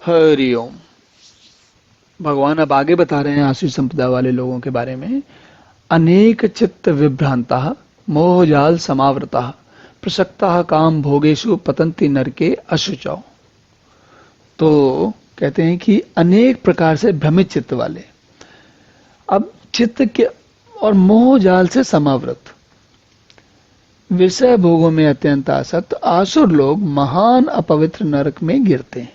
हरि ओम। भगवान अब आगे बता रहे हैं आसुरी संपदा वाले लोगों के बारे में। अनेक चित्त विभ्रांता मोहजाल समावृता प्रसक्ता काम भोगेशु पतंती नरके अशुचौ। तो कहते हैं कि अनेक प्रकार से भ्रमित चित्त वाले, अब चित्त के और मोहजाल से समावृत, विषय भोगों में अत्यंत आसक्त आसुर लोग महान अपवित्र नरक में गिरते हैं।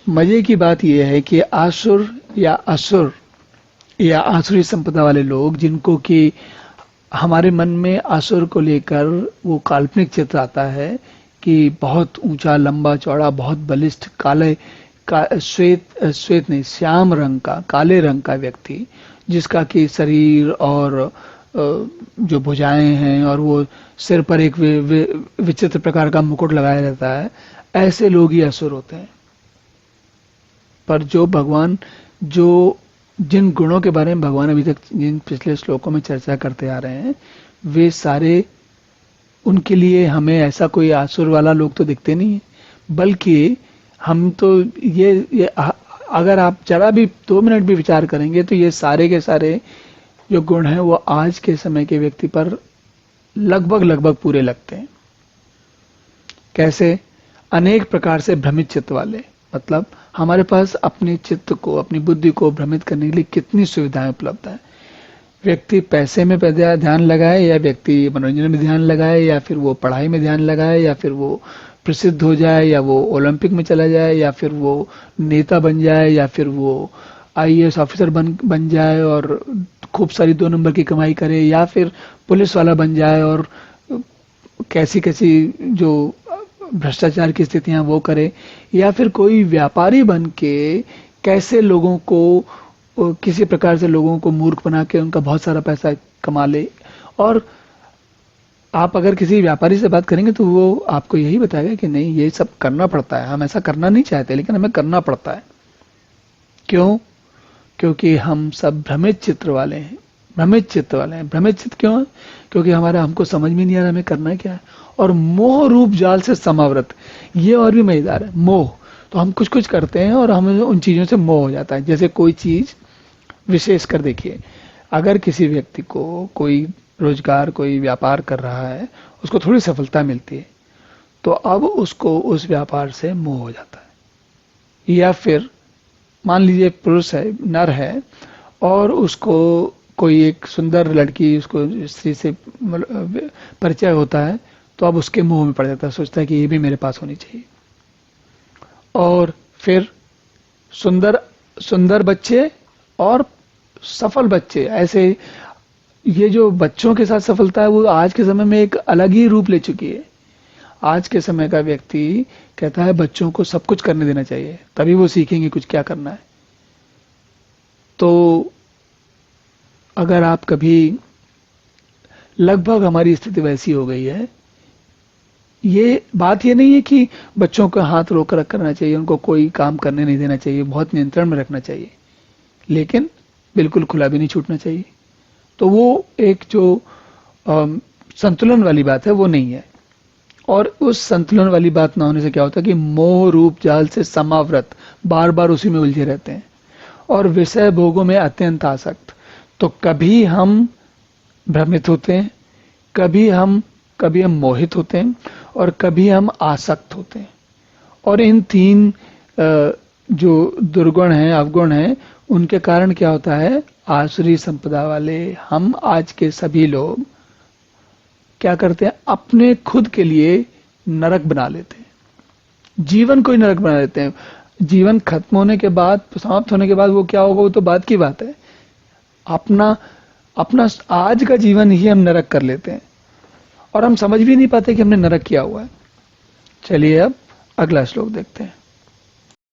मजे की बात यह है कि आसुर या असुर या आसुरी संपदा वाले लोग, जिनको कि हमारे मन में आसुर को लेकर वो काल्पनिक चित्र आता है कि बहुत ऊंचा, लंबा चौड़ा, बहुत बलिष्ठ, श्वेत नहीं, श्याम रंग का, काले रंग का व्यक्ति, जिसका कि शरीर और जो भुजाएं हैं और वो सिर पर एक विचित्र प्रकार का मुकुट लगाया रहता है, ऐसे लोग ही असुर होते हैं। पर जो भगवान, जो जिन गुणों के बारे में भगवान अभी तक जिन पिछले श्लोकों में चर्चा करते आ रहे हैं, वे सारे, उनके लिए हमें ऐसा कोई आसुर वाला लोग तो दिखते नहीं है, बल्कि हम तो ये अगर आप जरा भी 2 मिनट भी विचार करेंगे तो ये सारे के सारे जो गुण हैं वो आज के समय के व्यक्ति पर लगभग पूरे लगते हैं। कैसे? अनेक प्रकार से भ्रमित चित्त वाले, मतलब हमारे पास अपने चित्त को, अपनी बुद्धि को भ्रमित करने के लिए कितनी सुविधाएं उपलब्ध है। व्यक्ति पैसे में ध्यान लगाए, या व्यक्ति मनोरंजन में ध्यान लगाए, या फिर वो पढ़ाई में ध्यान लगाए, या फिर वो प्रसिद्ध हो जाए, या वो ओलंपिक में चला जाए, या फिर वो नेता बन जाए, या फिर वो आईएएस ऑफिसर बन जाए और खूब सारी 2 नंबर की कमाई करे, या फिर पुलिस वाला बन जाए और कैसी कैसी जो भ्रष्टाचार की स्थितियां वो करे, या फिर कोई व्यापारी बन के कैसे लोगों को, किसी प्रकार से लोगों को मूर्ख बना के उनका बहुत सारा पैसा कमा ले। और आप अगर किसी व्यापारी से बात करेंगे तो वो आपको यही बताएगा कि नहीं, ये सब करना पड़ता है, हम ऐसा करना नहीं चाहते लेकिन हमें करना पड़ता है। क्यों? क्योंकि हम सब भ्रमित चित्त वाले हैं। भ्रमित चित्त क्यों है? क्योंकि हमको समझ में नहीं आ रहा हमें करना क्या है। और मोह रूप जाल से समावृत, ये और भी मजेदार है। मोह, तो हम कुछ कुछ करते हैं और हमें उन चीजों से मोह हो जाता है। जैसे कोई चीज विशेष कर देखिए, अगर किसी व्यक्ति को कोई रोजगार, कोई व्यापार कर रहा है, उसको थोड़ी सफलता मिलती है, तो अब उसको उस व्यापार से मोह हो जाता है। या फिर मान लीजिए पुरुष है, नर है, और उसको कोई एक सुंदर लड़की, उसको स्त्री से परिचय होता है, तो अब उसके मुंह में पड़ जाता है, सोचता है कि ये भी मेरे पास होनी चाहिए। और फिर सुंदर बच्चे और सफल बच्चे, ऐसे ये जो बच्चों के साथ सफलता है वो आज के समय में एक अलग ही रूप ले चुकी है। आज के समय का व्यक्ति कहता है बच्चों को सब कुछ करने देना चाहिए, तभी वो सीखेंगे कुछ क्या करना है। तो अगर आप कभी, लगभग हमारी स्थिति वैसी हो गई है। ये बात ये नहीं है कि बच्चों को हाथ रोक कर करना चाहिए, उनको कोई काम करने नहीं देना चाहिए, बहुत नियंत्रण में रखना चाहिए, लेकिन बिल्कुल खुला भी नहीं छूटना चाहिए। तो वो एक जो संतुलन वाली बात है वो नहीं है। और उस संतुलन वाली बात ना होने से क्या होता है कि मोह रूप जाल से समावृत, बार बार उसी में उलझे रहते हैं और विषय भोगों में अत्यंत आसक्त। तो कभी हम भ्रमित होते हैं, कभी हम मोहित होते हैं, और कभी हम आसक्त होते हैं। और इन 3 जो दुर्गुण हैं, अवगुण हैं, उनके कारण क्या होता है, आसुरी संपदा वाले हम आज के सभी लोग क्या करते हैं, अपने खुद के लिए नरक बना लेते हैं, जीवन को ही नरक बना लेते हैं। जीवन खत्म होने के बाद, समाप्त होने के बाद वो क्या होगा वो तो बात की बात है। अपना आज का जीवन ही हम नरक कर लेते हैं और हम समझ भी नहीं पाते कि हमने नरक किया हुआ है। चलिए अब अगला श्लोक देखते हैं।